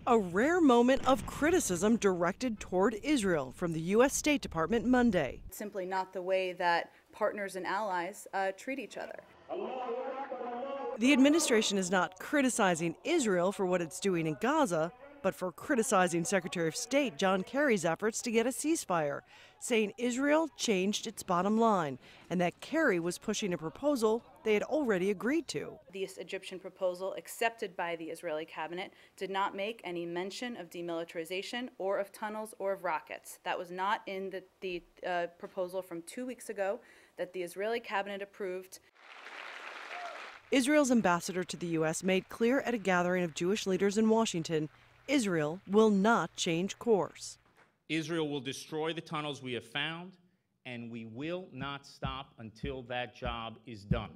A rare moment of criticism directed toward Israel from the U.S. State Department Monday. It's simply not the way that partners and allies treat each other. The administration is not criticizing Israel for what it's doing in Gaza, but for criticizing Secretary of State John Kerry's efforts to get a ceasefire, saying Israel changed its bottom line and that Kerry was pushing a proposal they had already agreed to. This Egyptian proposal, accepted by the Israeli cabinet, did not make any mention of demilitarization or of tunnels or of rockets. That was not in the proposal from 2 weeks ago that the Israeli cabinet approved. Israel's ambassador to the U.S. made clear at a gathering of Jewish leaders in Washington, Israel will not change course. Israel will destroy the tunnels we have found, and we will not stop until that job is done.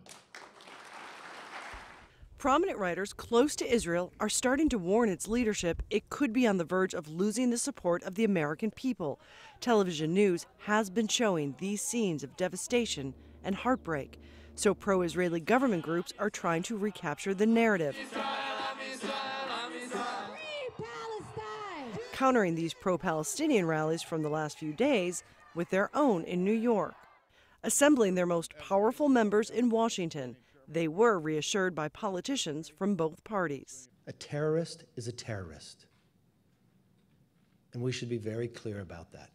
Prominent writers close to Israel are starting to warn its leadership it could be on the verge of losing the support of the American people. Television news has been showing these scenes of devastation and heartbreak, so pro-Israeli government groups are trying to recapture the narrative. Countering these pro-Palestinian rallies from the last few days with their own in New York. Assembling their most powerful members in Washington, they were reassured by politicians from both parties. A terrorist is a terrorist, and we should be very clear about that.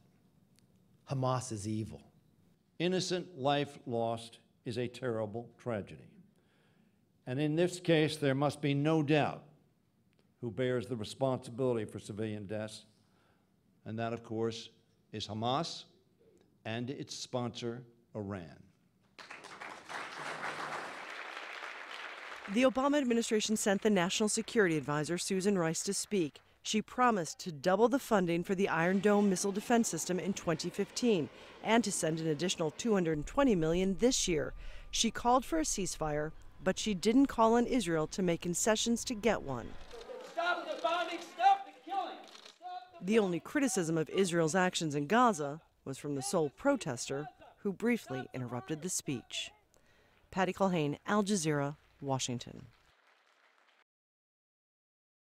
Hamas is evil. Innocent life lost is a terrible tragedy. And in this case, there must be no doubt who bears the responsibility for civilian deaths, and that, of course, is Hamas and its sponsor, Iran. The Obama administration sent the National Security Advisor, Susan Rice, to speak. She promised to double the funding for the Iron Dome missile defense system in 2015 and to send an additional $220 million this year. She called for a ceasefire, but she didn't call on Israel to make concessions to get one. Stop the bombing, stop the killing. The only criticism of Israel's actions in Gaza was from the sole protester who briefly interrupted the speech. Patty Culhane, Al Jazeera, Washington.